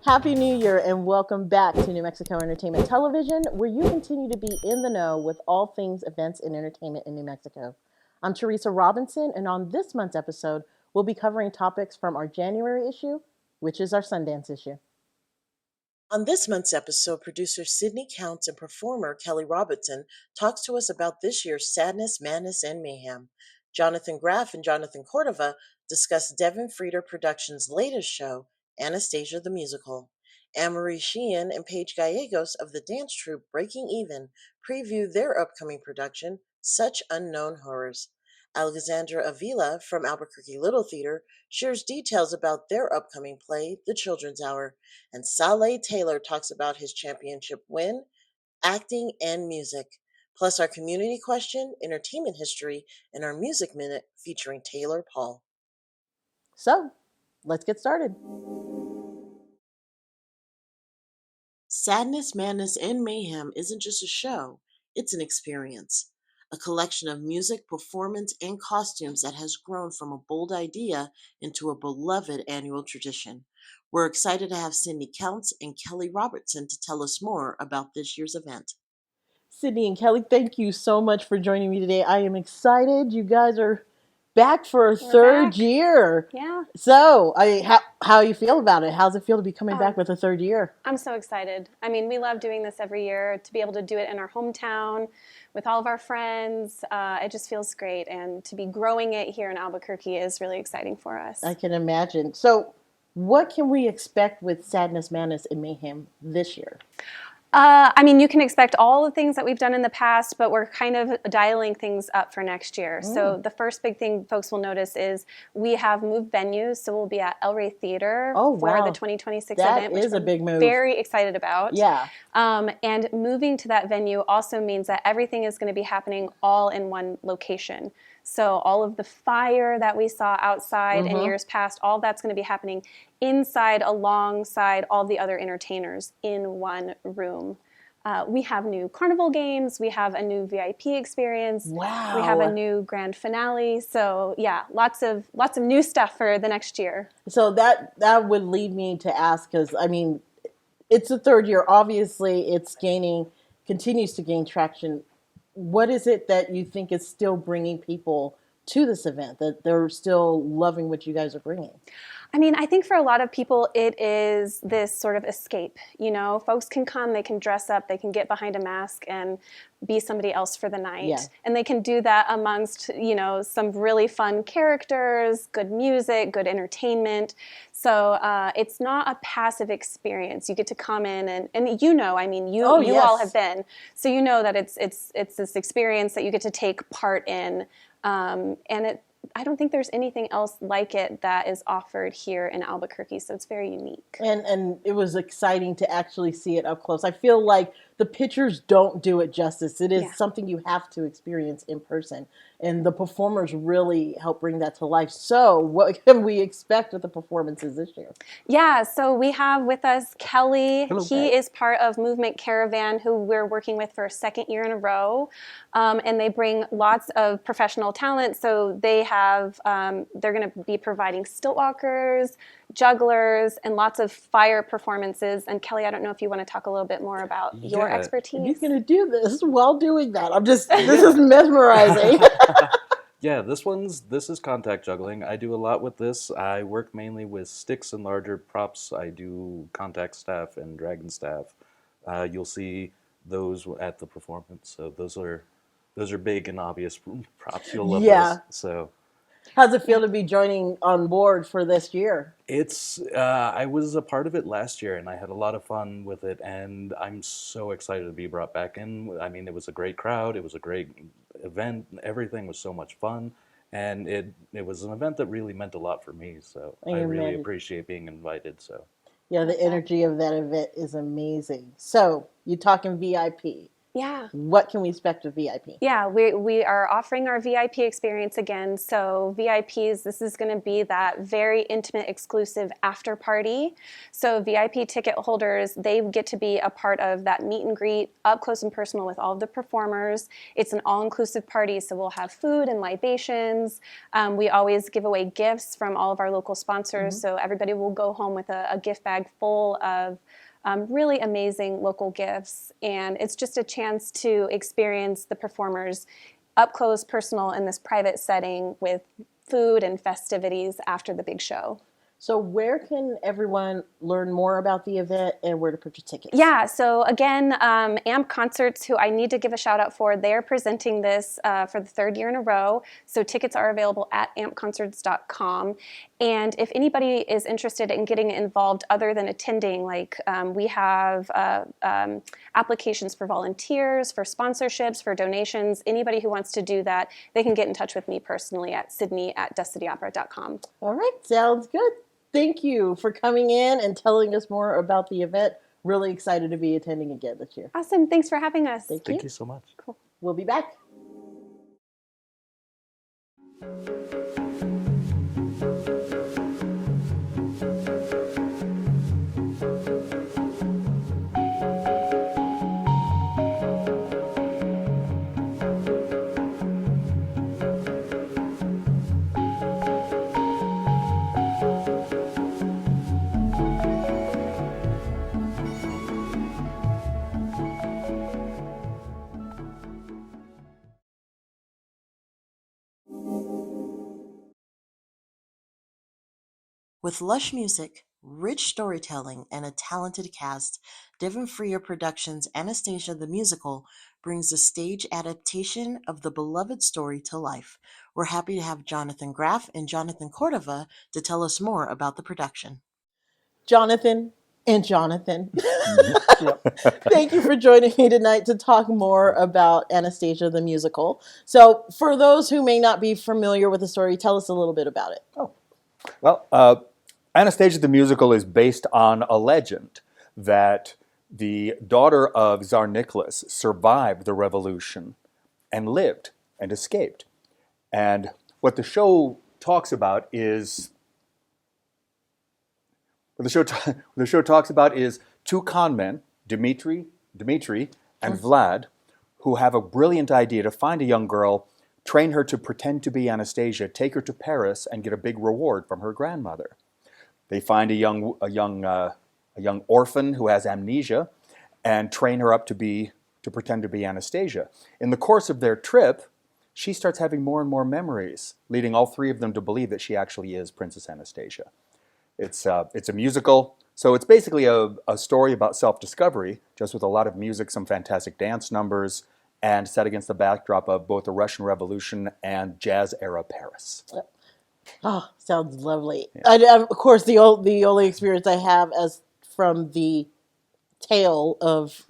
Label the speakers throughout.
Speaker 1: Happy New Year and welcome back to New Mexico Entertainment Television, where you continue to be in the know with all things events and entertainment in New Mexico. I'm Teresa Robinson, and on this month's episode, we'll be covering topics from our January issue, which is our Sundance issue. On this month's episode, producer Sydney Counce and performer Kelly Robertson talks to us about this year's Sadness, Madness, and Mayhem. Jonathan Graff and Jonathan Cordova discuss Devon Productions' latest show, Anastasia the Musical. Annmarie, Sheanan, and Paige Gallegos of the dance troupe BreakingEven preview their upcoming production, Such Unknown Horrors. Alexandra Avila from Albuquerque Little Theatre shares details about their upcoming play, The Children's Hour, and Saleh Taylor talks about his championship win, acting, and music. Plus our community question, entertainment history, and our music minute featuring Taylor Paul. So, let's get started. Sadness, Madness, and Mayhem isn't just a show, it's an experience. A collection of music, performance, and costumes that has grown from a bold idea into a beloved annual tradition. We're excited to have Sydney Counce and Kelly Robertson to tell us more about this year's event. Sydney and Kelly, thank you so much for joining me today. I am excited. You guys are back for a third year.
Speaker 2: Yeah.
Speaker 1: So, how you feel about it? How's it feel to be coming back with a third year?
Speaker 2: I'm so excited. I mean, we love doing this every year. To be able to do it in our hometown with all of our friends, it just feels great. And to be growing it here in Albuquerque is really exciting for us.
Speaker 1: I can imagine. So, what can we expect with Sadness, Madness, and Mayhem this year?
Speaker 2: I mean, you can expect all the things that we've done in the past, but we're kind of dialing things up for next year. So the first big thing folks will notice is we have moved venues. So we'll be at El Rey Theater for the 2026 event, which
Speaker 1: is a big move.
Speaker 2: Very excited about.
Speaker 1: Yeah.
Speaker 2: And moving to that venue also means that everything is going to be happening all in one location. So all of the fire that we saw outside in years past, all that's going to be happening inside alongside all the other entertainers in one room. We have new carnival games. We have a new VIP experience.
Speaker 1: Wow.
Speaker 2: We have a new grand finale. So yeah, lots of new stuff for the next year.
Speaker 1: So that would lead me to ask, because I mean, it's the third year. Obviously, it's continues to gain traction. What is it that you think is still bringing people to this event, that they're still loving what you guys are bringing?
Speaker 2: I mean, I think for a lot of people, it is this sort of escape. You know, folks can come, they can dress up, they can get behind a mask and be somebody else for the night.
Speaker 1: Yeah.
Speaker 2: And they can do that amongst, you know, some really fun characters, good music, good entertainment. So it's not a passive experience. You get to come in and you know, I mean, you all have been. So you know that it's this experience that you get to take part in. I don't think there's anything else like it that is offered here in Albuquerque, so it's very unique.
Speaker 1: And it was exciting to actually see it up close. I feel like the pictures don't do it justice. It is something you have to experience in person. And the performers really help bring that to life. So what can we expect with the performances this year?
Speaker 2: Yeah, so we have with us Kelly.
Speaker 3: Hello.
Speaker 2: He is part of Movement Caravan, who we're working with for a second year in a row. And they bring lots of professional talent. So they have, they're going to be providing stiltwalkers, jugglers, and lots of fire performances. And Kelly, I don't know if you want to talk a little bit more about your expertise.
Speaker 1: He's going to do this while doing that. this is mesmerizing.
Speaker 3: Yeah, this is contact juggling. I do a lot with this. I work mainly with sticks and larger props. I do contact staff and dragon staff. You'll see those at the performance. So those are big and obvious props. You'll love those. So
Speaker 1: how's it feel to be joining on board for this year?
Speaker 3: It's I was a part of it last year, and I had a lot of fun with it, and I'm so excited to be brought back in. I mean, it was a great crowd. It was a great event. Everything was so much fun, and it was an event that really meant a lot for me. So I really appreciate being invited. So
Speaker 1: yeah, the energy of that event is amazing. So you're talking VIP.
Speaker 2: Yeah.
Speaker 1: What can we expect with VIP?
Speaker 2: Yeah, we are offering our VIP experience again. So VIPs, this is going to be that very intimate, exclusive after party. So VIP ticket holders, they get to be a part of that meet and greet, up close and personal with all of the performers. It's an all-inclusive party, so we'll have food and libations. We always give away gifts from all of our local sponsors, so everybody will go home with a gift bag full of really amazing local gifts, and it's just a chance to experience the performers up close, personal, in this private setting with food and festivities after the big show.
Speaker 1: So where can everyone learn more about the event and where to purchase tickets?
Speaker 2: Yeah, so again, AMP Concerts, who I need to give a shout out for, they're presenting this for the third year in a row. So tickets are available at ampconcerts.com. And if anybody is interested in getting involved other than attending, like we have applications for volunteers, for sponsorships, for donations. Anybody who wants to do that, they can get in touch with me personally at sydney@dustcityopera.com.
Speaker 1: All right, sounds good. Thank you for coming in and telling us more about the event. Really excited to be attending again this year.
Speaker 2: Awesome. Thanks for having us.
Speaker 3: Thank you so much.
Speaker 2: Cool.
Speaker 1: We'll be back. With lush music, rich storytelling, and a talented cast, Devon Productions' Anastasia the Musical brings the stage adaptation of the beloved story to life. We're happy to have Jonathan Graff and Jonathan Cordova to tell us more about the production. Jonathan and Jonathan, thank you for joining me tonight to talk more about Anastasia the Musical. So for those who may not be familiar with the story, tell us a little bit about it.
Speaker 4: Well, Anastasia the Musical is based on a legend that the daughter of Tsar Nicholas survived the revolution and lived and escaped. And what the show talks about is two con men, Dmitri and Vlad, who have a brilliant idea to find a young girl, train her to pretend to be Anastasia, take her to Paris, and get a big reward from her grandmother. They find a young orphan who has amnesia, and train her up to pretend to be Anastasia. In the course of their trip, she starts having more and more memories, leading all three of them to believe that she actually is Princess Anastasia. It's a musical, so it's basically a story about self-discovery, just with a lot of music, some fantastic dance numbers, and set against the backdrop of both the Russian Revolution and jazz-era Paris.
Speaker 1: Oh, sounds lovely. Yeah. Of course, the only experience I have as from the tale of,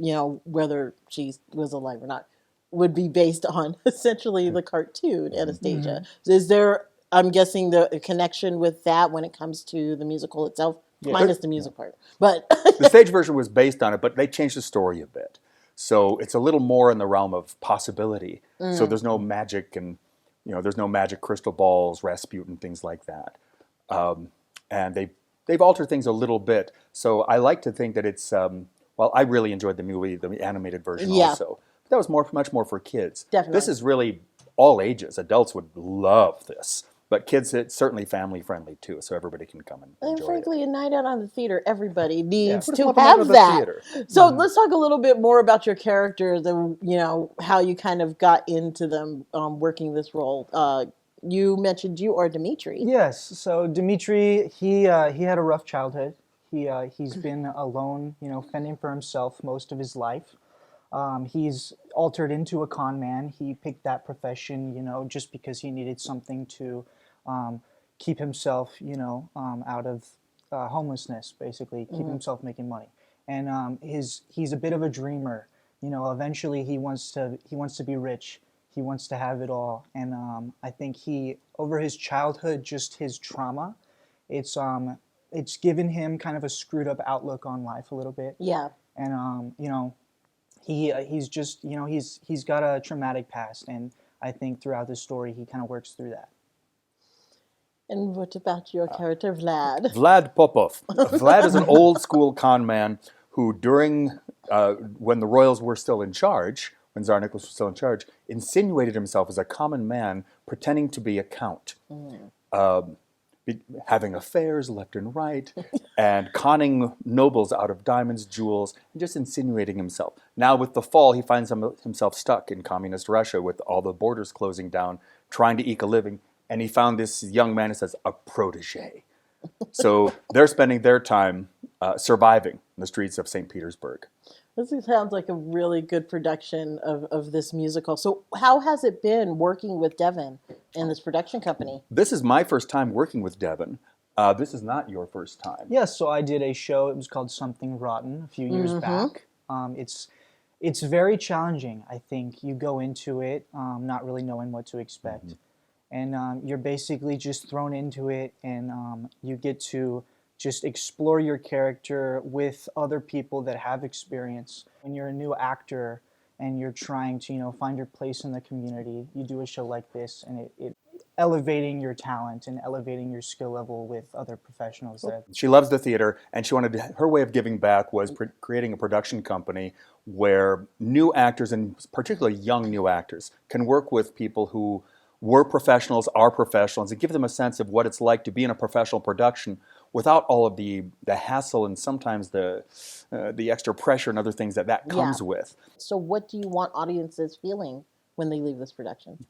Speaker 1: whether she was alive or not, would be based on essentially the cartoon Anastasia. Mm-hmm. Is there, I'm guessing, the connection with that when it comes to the musical itself? Yeah. Minus the music part. But
Speaker 4: the stage version was based on it, but they changed the story a bit. So it's a little more in the realm of possibility. So there's no magic and there's no magic crystal balls, Rasputin, things like that. And they've altered things a little bit. So I like to think that it's, I really enjoyed the movie, the animated version also. But that was much more for kids.
Speaker 1: Definitely.
Speaker 4: This is really all ages. Adults would love this. But kids, it's certainly family friendly too, so everybody can come and enjoy
Speaker 1: frankly,
Speaker 4: it.
Speaker 1: A night out on the theater, everybody needs to have that. So let's talk a little bit more about your characters and how you kind of got into them working this role. You mentioned you are Dmitri.
Speaker 5: Yes. So Dmitri, he had a rough childhood. He's been alone, fending for himself most of his life. He's altered into a con man. He picked that profession, just because he needed something to keep himself, out of homelessness, basically, keep himself making money. And he's a bit of a dreamer. Eventually he wants to be rich. He wants to have it all. And I think over his childhood, just his trauma, it's given him kind of a screwed up outlook on life a little bit.
Speaker 1: Yeah.
Speaker 5: And he's just, he's got a traumatic past, and I think throughout this story he kind of works through that.
Speaker 1: And what about your character, Vlad?
Speaker 4: Vlad Popov. Vlad is an old school con man who, during when the royals were still in charge, when Tsar Nicholas was still in charge, insinuated himself as a common man pretending to be a count, having affairs left and right, and conning nobles out of diamonds, jewels, and just insinuating himself. Now with the fall, he finds himself stuck in communist Russia with all the borders closing down, trying to eke a living, and he found this young man who says, a protege. So they're spending their time surviving in the streets of St. Petersburg.
Speaker 1: This sounds like a really good production of this musical. So how has it been working with Devon in this production company?
Speaker 4: This is my first time working with Devon. This is not your first time.
Speaker 5: Yes, so I did a show. It was called Something Rotten a few years back. It's very challenging, I think. You go into it not really knowing what to expect. And you're basically just thrown into it, and you get to just explore your character with other people that have experience. When you're a new actor and you're trying to, find your place in the community, you do a show like this, and it elevating your talent and elevating your skill level with other professionals.
Speaker 4: She loves the theater, and her way of giving back was creating a production company where new actors, and particularly young new actors, can work with people who were professionals, are professionals, and give them a sense of what it's like to be in a professional production without all of the hassle and sometimes the extra pressure and other things that comes with.
Speaker 1: So what do you want audiences feeling when they leave this production?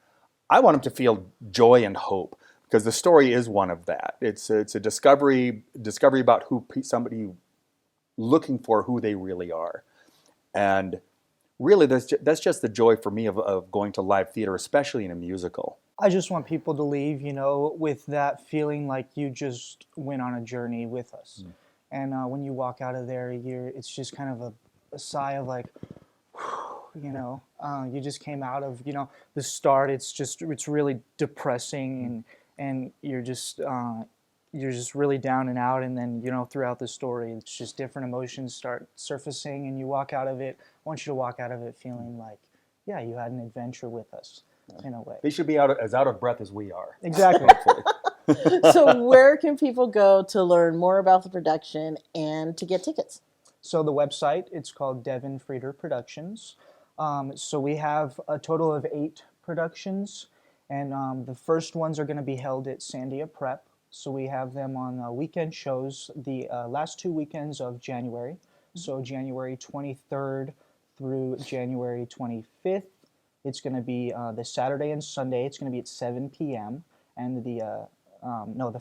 Speaker 4: I want them to feel joy and hope, because the story is one of that. It's a discovery about somebody looking for who they really are. And really, that's just the joy for me of going to live theater, especially in a musical.
Speaker 5: I just want people to leave, with that feeling like you just went on a journey with us. And when you walk out of there, it's just kind of a sigh of like, you just came out of, the start. It's really depressing, and you're just really down and out. And then, throughout the story, it's just different emotions start surfacing, and you walk out of it. I want you to walk out of it feeling like, yeah, you had an adventure with us in a way.
Speaker 4: They should be as out of breath as we are.
Speaker 5: Exactly.
Speaker 1: So where can people go to learn more about the production and to get tickets?
Speaker 5: So the website, it's called Devon Frieder Productions. So we have a total of 8 productions, and the first ones are going to be held at Sandia Prep. So we have them on weekend shows the last 2 weekends of January. So January 23rd through January 25th. It's going to be the Saturday and Sunday. It's going to be at 7 p.m. And the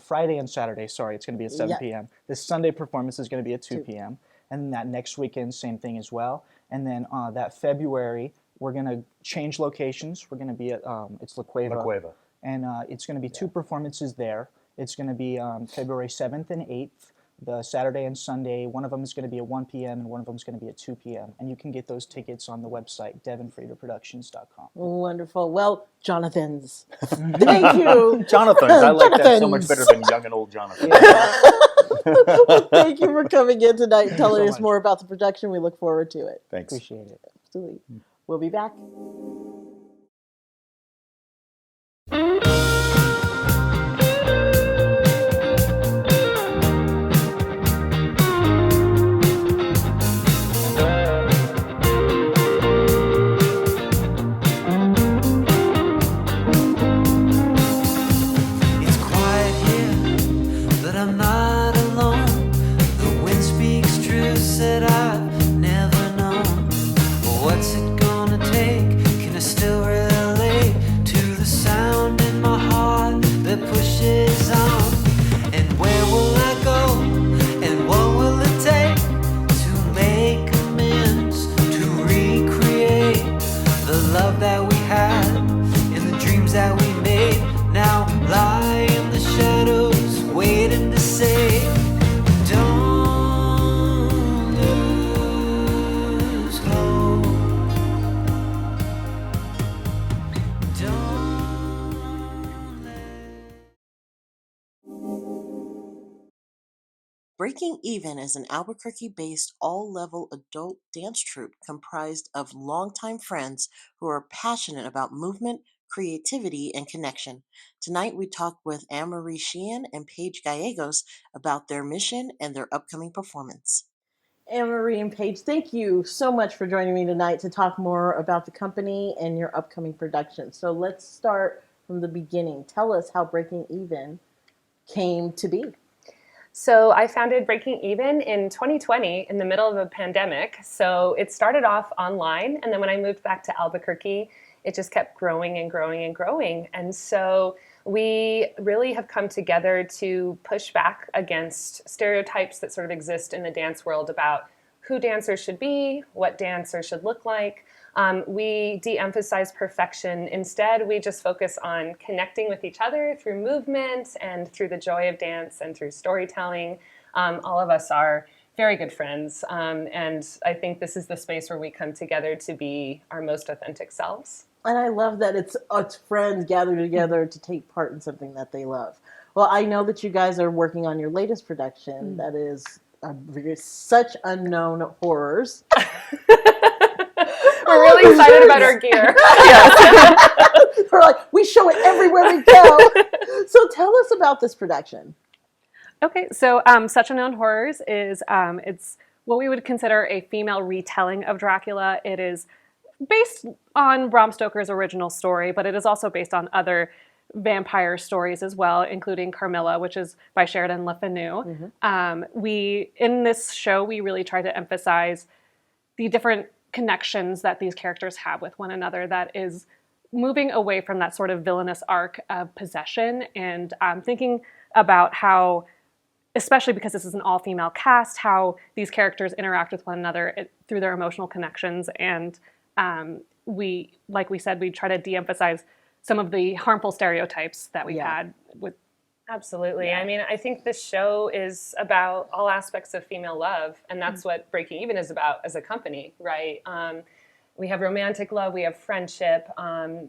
Speaker 5: Friday and Saturday, sorry, it's going to be at 7 p.m. The Sunday performance is going to be at 2 p.m. And then that next weekend, same thing as well. And then that February, we're going to change locations. We're going to be at, it's La Cueva. And it's going to be 2 performances there. It's going to be February 7th and 8th. The Saturday and Sunday, one of them is going to be at 1 p.m. and one of them is going to be at 2 p.m. And you can get those tickets on the website, devonfriederproductions.com.
Speaker 1: Wonderful. Well, Jonathans, thank you.
Speaker 4: Jonathans. I like that so much better than young and old Jonathan.
Speaker 1: Thank you for coming in tonight and telling us more about the production. We look forward to it.
Speaker 4: Thanks.
Speaker 5: Appreciate it.
Speaker 1: Absolutely. We'll be back.
Speaker 6: Said I've never known. What's it gonna take? Can I still
Speaker 1: Breaking Even is an Albuquerque-based all-level adult dance troupe comprised of longtime friends who are passionate about movement, creativity, and connection. Tonight we talk with Annmarie Sheanan and Paige Gallegos about their mission and their upcoming performance. Annmarie and Paige, thank you so much for joining me tonight to talk more about the company and your upcoming production. So let's start from the beginning. Tell us how Breaking Even came to be.
Speaker 6: So I founded Breaking Even in 2020 in the middle of a pandemic. So it started off online, and then when I moved back to Albuquerque, it just kept growing and growing and growing. And so we really have come together to push back against stereotypes that sort of exist in the dance world about who dancers should be, what dancers should look like. We de-emphasize perfection. Instead, we just focus on connecting with each other through movement and through the joy of dance and through storytelling. All of us are very good friends, and I think this is the space where we come together to be our most authentic selves.
Speaker 1: And I love that it's friends gathered together to take part in something that they love. Well, I know that you guys are working on your latest production that is such unknown horrors.
Speaker 6: We're really excited about our gear.
Speaker 1: Yes. We're like, we show it everywhere we go. So tell us about this production.
Speaker 6: Okay, so Such Unknown Horrors is it's what we would consider a female retelling of Dracula. It is based on Bram Stoker's original story, but it is also based on other vampire stories as well, including Carmilla, which is by Sheridan Le Fanu. In this show, we really try to emphasize the different connections that these characters have with one another that is moving away from that sort of villainous arc of possession and thinking about how, especially because this is an all-female cast, how these characters interact with one another through their emotional connections. And like we said, we try to de-emphasize some of the harmful stereotypes that we've had with. Absolutely. Yeah. I mean, I think this show is about all aspects of female love, and that's what Breaking Even is about as a company, right? We have romantic love, we have friendship,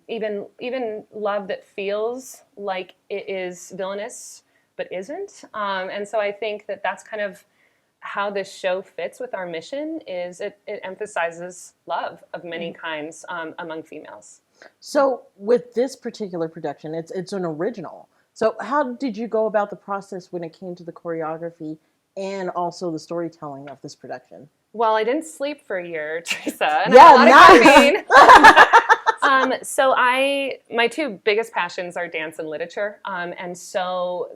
Speaker 6: even love that feels like it is villainous but isn't. And so I think that that's kind of how this show fits with our mission. Is it emphasizes love of many kinds among females.
Speaker 1: So with this particular production, it's an original. So how did you go about the process when it came to the choreography and also the storytelling of this production?
Speaker 6: Well, I didn't sleep for a year, Teresa. And So my two biggest passions are dance and literature. And so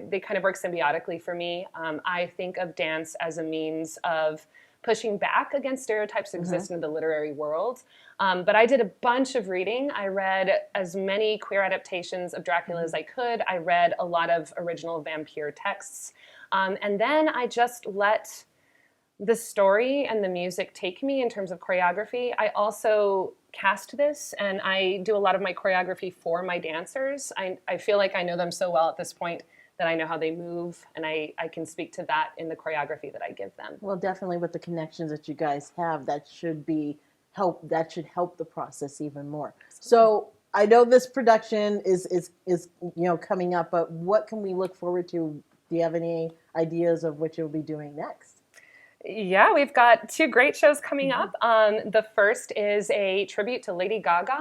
Speaker 6: they kind of work symbiotically for me. I think of dance as a means of pushing back against stereotypes that exist in the literary world. But I did a bunch of reading. I read as many queer adaptations of Dracula as I could. I read a lot of original vampire texts. And then I just let the story and the music take me in terms of choreography. I also cast this, and I do a lot of my choreography for my dancers. I feel like I know them so well at this point that I know how they move, and I can speak to that in the choreography that I give them.
Speaker 1: Well, definitely with the connections that you guys have, that should help the process even more. So I know this production is coming up, but what can we look forward to? Do you have any ideas of what you'll be doing next?
Speaker 6: Yeah, we've got two great shows coming up. The first is a tribute to Lady Gaga.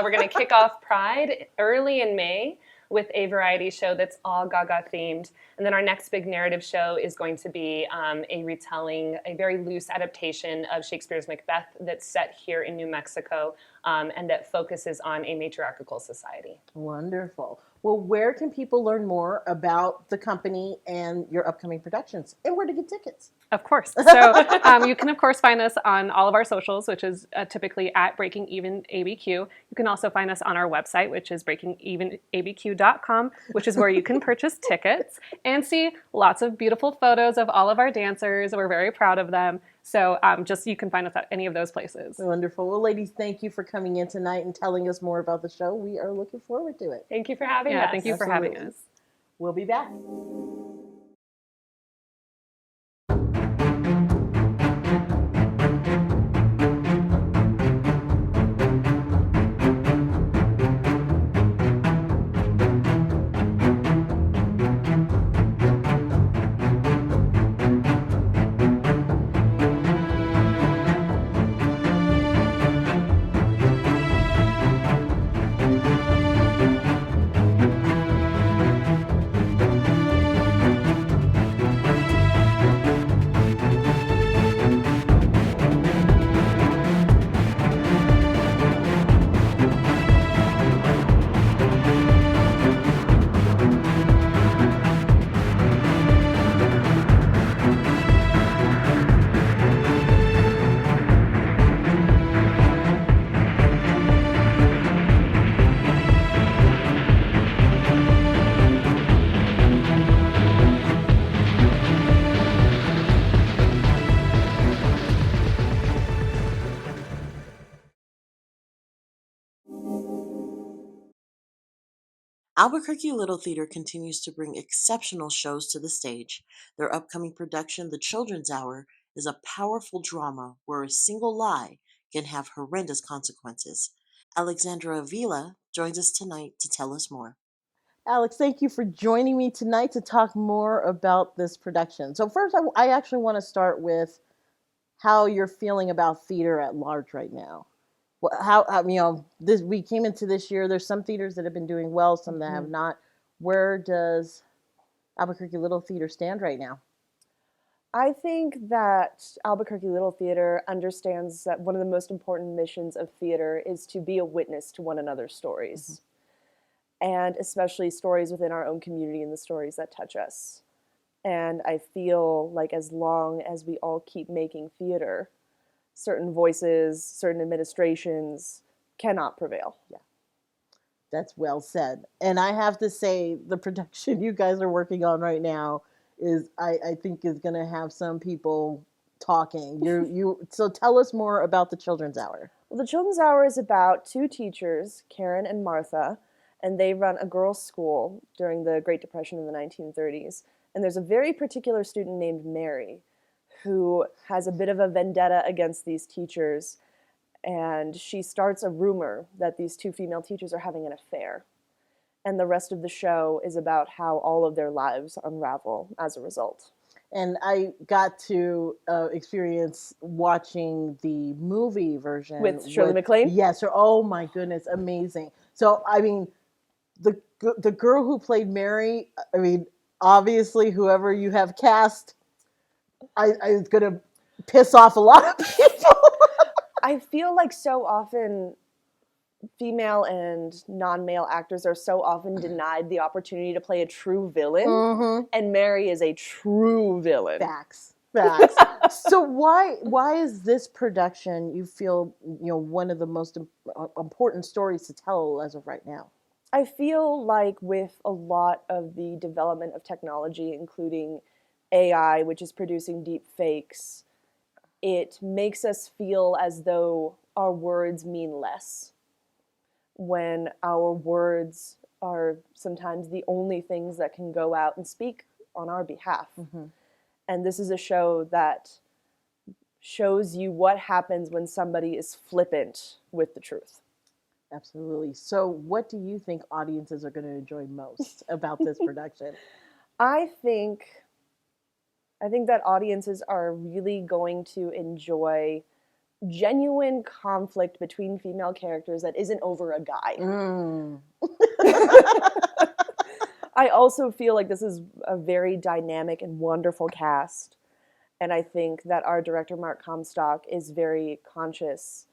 Speaker 6: We're going to kick off Pride early in May with a variety show that's all Gaga themed. And then our next big narrative show is going to be a retelling, a very loose adaptation of Shakespeare's Macbeth that's set here in New Mexico and that focuses on a matriarchal society.
Speaker 1: Wonderful. Well, where can people learn more about the company and your upcoming productions and where to get tickets?
Speaker 6: Of course. So you can, of course, find us on all of our socials, which is typically at Breaking Even ABQ. You can also find us on our website, which is breakingevenabq.com, which is where you can purchase tickets and see lots of beautiful photos of all of our dancers. We're very proud of them. So you can find us at any of those places.
Speaker 1: Wonderful. Well, ladies, thank you for coming in tonight and telling us more about the show. We are looking forward to it.
Speaker 6: Thank you for having us. Thank you for having us.
Speaker 1: We'll be back. Albuquerque Little Theatre continues to bring exceptional shows to the stage. Their upcoming production, The Children's Hour, is a powerful drama where a single lie can have horrendous consequences. Alexandra Avila joins us tonight to tell us more. Alex, thank you for joining me tonight to talk more about this production. So first, I actually want to start with how you're feeling about theater at large right now. This we came into this year. There's some theaters that have been doing well, some that have not. Where does Albuquerque Little Theatre stand right now?
Speaker 7: I think that Albuquerque Little Theatre understands that one of the most important missions of theater is to be a witness to one another's stories, and especially stories within our own community and the stories that touch us. And I feel like as long as we all keep making theater, certain voices, certain administrations cannot prevail.
Speaker 1: Yeah, that's well said. And I have to say, the production you guys are working on right now is, I think, is going to have some people talking. So tell us more about the Children's Hour.
Speaker 7: Well, the Children's Hour is about two teachers, Karen and Martha, and they run a girls' school during the Great Depression in the 1930s. And there's a very particular student named Mary who has a bit of a vendetta against these teachers, and she starts a rumor that these two female teachers are having an affair. And the rest of the show is about how all of their lives unravel as a result.
Speaker 1: And I got to experience watching the movie version.
Speaker 7: With Shirley MacLaine?
Speaker 1: Yes. Oh, my goodness. Amazing. So, I mean, the girl who played Mary, I mean, obviously, whoever you have cast, I was going to piss off a lot of people.
Speaker 7: I feel like so often female and non-male actors are so often denied the opportunity to play a true villain, and Mary is a true villain.
Speaker 1: Facts. So why is this production, you feel, one of the most important stories to tell as of right now?
Speaker 7: I feel like with a lot of the development of technology, including AI, which is producing deep fakes, it makes us feel as though our words mean less, when our words are sometimes the only things that can go out and speak on our behalf. And this is a show that shows you what happens when somebody is flippant with the truth.
Speaker 1: Absolutely. So what do you think audiences are going to enjoy most about this production?
Speaker 7: I think that audiences are really going to enjoy genuine conflict between female characters that isn't over a guy. I also feel like this is a very dynamic and wonderful cast. And I think that our director, Mark Comstock, is very conscious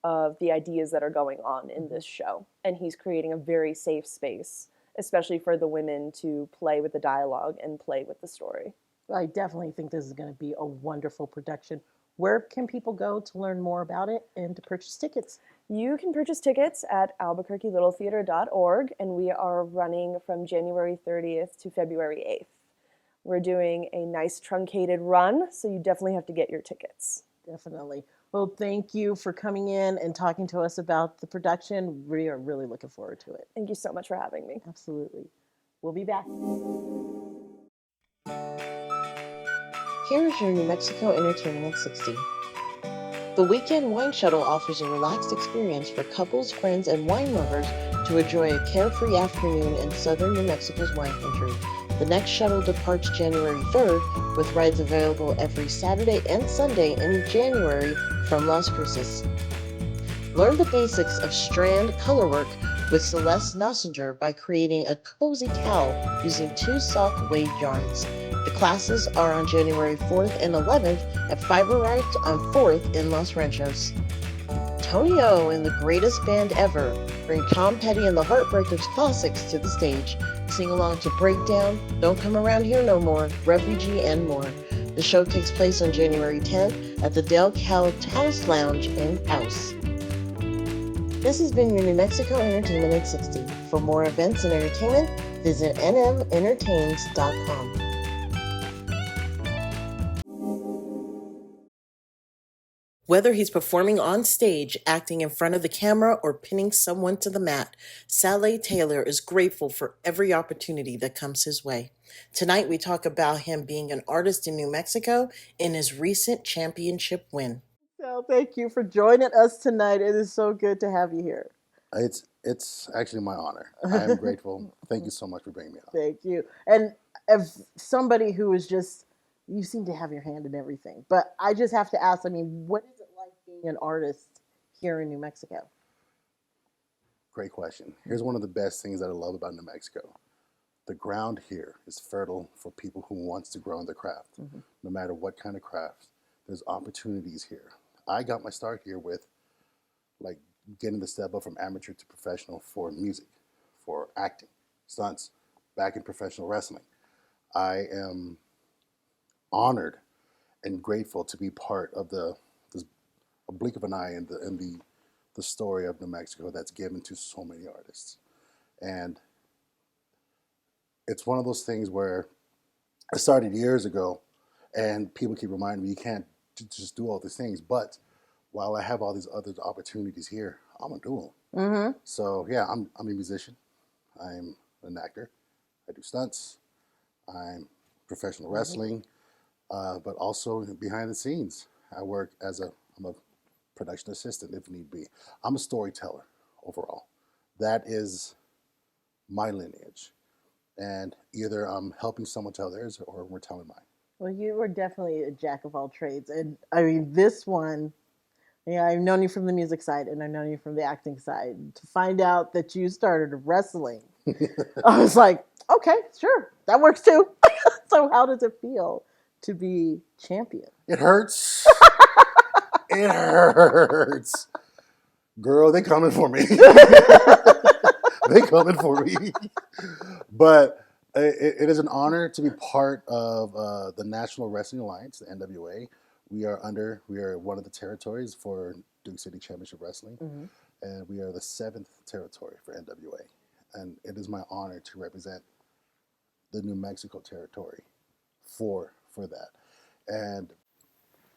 Speaker 7: of the ideas that are going on in this show. And he's creating a very safe space, especially for the women to play with the dialogue and play with the story.
Speaker 1: I definitely think this is going to be a wonderful production. Where can people go to learn more about it and to purchase tickets?
Speaker 7: You can purchase tickets at albuquerquelittletheatre.org, and we are running from January 30th to February 8th. We're doing a nice truncated run, so you definitely have to get your tickets.
Speaker 1: Definitely. Well, thank you for coming in and talking to us about the production. We are really looking forward to it.
Speaker 7: Thank you so much for having me.
Speaker 1: Absolutely. We'll be back. Here's your New Mexico Entertainment 60. The Weekend Wine Shuttle offers a relaxed experience for couples, friends, and wine lovers to enjoy a carefree afternoon in southern New Mexico's wine country. The next shuttle departs January 3rd, with rides available every Saturday and Sunday in January from Las Cruces. Learn the basics of strand colorwork with Celeste Nossinger by creating a cozy towel using 2 soft wave yarns. The classes are on January 4th and 11th at Fiber Rides on 4th in Los Ranchos. Tonio and the greatest band ever bring Tom Petty and the Heartbreakers classics to the stage. Sing along to Breakdown, Don't Come Around Here No More, Refugee, and more. The show takes place on January 10th at the Del Cal House Lounge in House. This has been your New Mexico Entertainment at 60. For more events and entertainment, visit nmentertains.com. Whether he's performing on stage, acting in front of the camera, or pinning someone to the mat, Saleh Taylor is grateful for every opportunity that comes his way. Tonight, we talk about him being an artist in New Mexico and his recent championship win. So, thank you for joining us tonight. It is so good to have you here.
Speaker 8: It's actually my honor. I am grateful. Thank you so much for bringing me on.
Speaker 1: Thank you. And as somebody who is just, you seem to have your hand in everything, but I just have to ask, I mean, what is it like being an artist here in New Mexico?
Speaker 8: Great question. Here's one of the best things that I love about New Mexico. The ground here is fertile for people who wants to grow in the craft. No matter what kind of craft, there's opportunities here. I got my start here with like getting the step up from amateur to professional for music, for acting, stunts, back in professional wrestling. I am honored and grateful to be part of this a blink of an eye in the story of New Mexico that's given to so many artists. And it's one of those things where I started years ago, and people keep reminding me you can't just do all these things. But while I have all these other opportunities here, I'm gonna do them. So yeah, I'm a musician. I'm an actor. I do stunts. I'm professional wrestling, but also behind the scenes. I'm a production assistant if need be. I'm a storyteller overall. That is my lineage. And either I'm helping someone tell theirs or we're telling mine.
Speaker 1: Well, you were definitely a jack of all trades. And I mean, this one, yeah, I've known you from the music side and I've known you from the acting side. To find out that you started wrestling, I was like, okay, sure, that works too. So how does it feel to be champion?
Speaker 8: It hurts. It hurts. Girl, they coming for me. They coming for me. But it is an honor to be part of the National Wrestling Alliance, the NWA. We are one of the territories for Duke City Championship Wrestling, and we are the 7th territory for NWA. And it is my honor to represent the New Mexico territory for that. And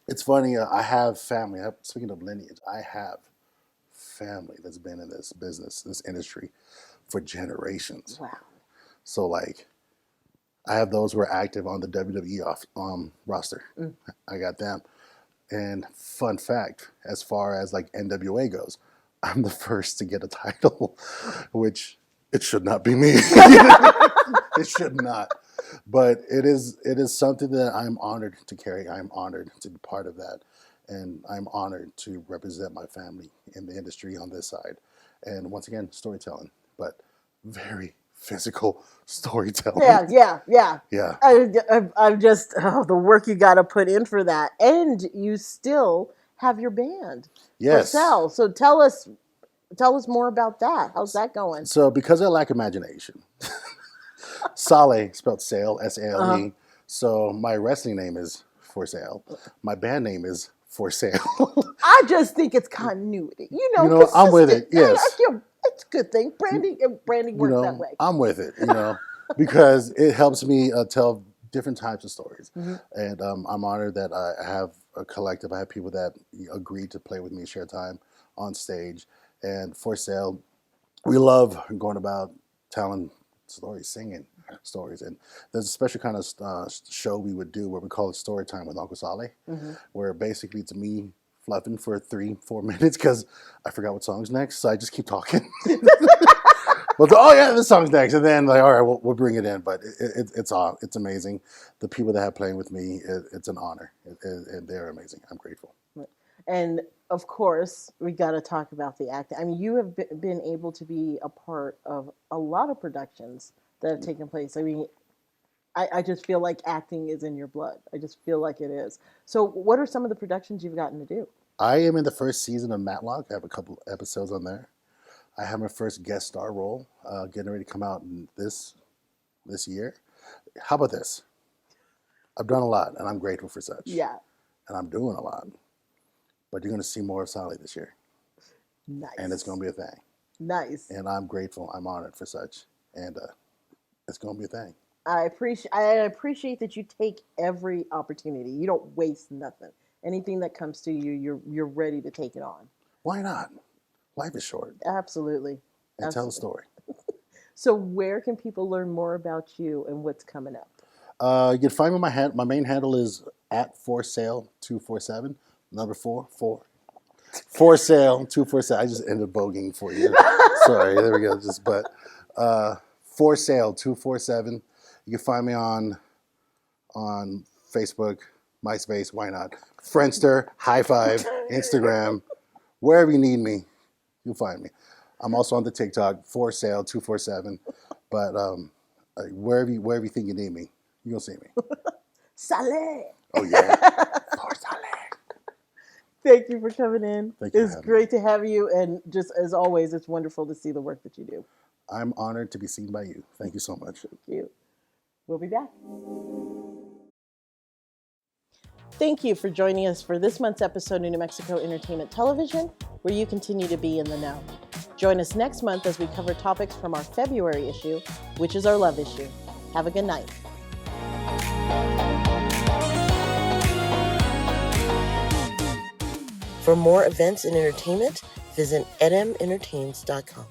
Speaker 8: it's funny, I have family. Speaking of lineage, I have family that's been in this business, this industry, for generations.
Speaker 1: Wow.
Speaker 8: So like, I have those who are active on the WWE roster. I got them. And fun fact, as far as like NWA goes, I'm the first to get a title, which it should not be me. It should not. But it is something that I'm honored to carry. I'm honored to be part of that. And I'm honored to represent my family in the industry on this side. And once again, storytelling, but very physical storytelling.
Speaker 1: Yeah.
Speaker 8: Yeah.
Speaker 1: I'm just, the work you got to put in for that. And you still have your band.
Speaker 8: Yes.
Speaker 1: Sal. So tell us more about that. How's that going?
Speaker 8: So because I lack imagination, Saleh, spelled Sale, S-A-L-E. So my wrestling name is For Sale. My band name is For Sale.
Speaker 1: I just think it's continuity. You know,
Speaker 8: I'm with it. Yes.
Speaker 1: It's a good thing. Branding works that way.
Speaker 8: I'm with it, because it helps me tell different types of stories. And I'm honored that I have a collective. I have people that agree to play with me, share time on stage. And For Sale, we love going about telling stories, singing stories. And there's a special kind of show we would do where we call it Story Time with Uncle Saleh, where basically it's me fluffing for 3-4 minutes because I forgot what song's next, so I just keep talking. Well, oh yeah, this song's next, and then like, all right, we'll bring it in. But it's amazing. The people that have playing with me, it's an honor, and they're amazing. I'm grateful.
Speaker 1: And of course, we got to talk about the acting. I mean, you have been able to be a part of a lot of productions that have taken place. I mean, I just feel like acting is in your blood. I just feel like it is. So what are some of the productions you've gotten to do?
Speaker 8: I am in the first season of Matlock. I have a couple episodes on there. I have my first guest star role getting ready to come out this year. How about this? I've done a lot, and I'm grateful for such.
Speaker 1: Yeah.
Speaker 8: And I'm doing a lot. But you're going to see more of Saleh this year.
Speaker 1: Nice.
Speaker 8: And it's going to be a thing.
Speaker 1: Nice.
Speaker 8: And I'm grateful. I'm honored for such. And it's going to be a thing.
Speaker 1: I appreciate that you take every opportunity. You don't waste nothing. anything that comes to you, you're ready to take it on.
Speaker 8: Why not? Life is short.
Speaker 1: Absolutely.
Speaker 8: And tell a story.
Speaker 1: So where can people learn more about you and what's coming up?
Speaker 8: You can find me my main handle is at for sale 247, number 4 for sale 247. I just ended bogeying for you. Sorry, there we go. For sale 247. You can find me on Facebook, MySpace, why not? Friendster, High Five, Instagram, wherever you need me, you'll find me. I'm also on the TikTok, for sale 247. But wherever you think you need me, you'll see me.
Speaker 1: Saleh.
Speaker 8: Oh yeah, for Saleh.
Speaker 1: Thank you for coming in.
Speaker 8: Thank you.
Speaker 1: It's great to have you, and just as always, it's wonderful to see the work that you do.
Speaker 8: I'm honored to be seen by you. Thank you so much.
Speaker 1: Thank you. We'll be back. Thank you for joining us for this month's episode of New Mexico Entertainment Television, where you continue to be in the know. Join us next month as we cover topics from our February issue, which is our love issue. Have a good night. For more events and entertainment, visit nmentertains.com.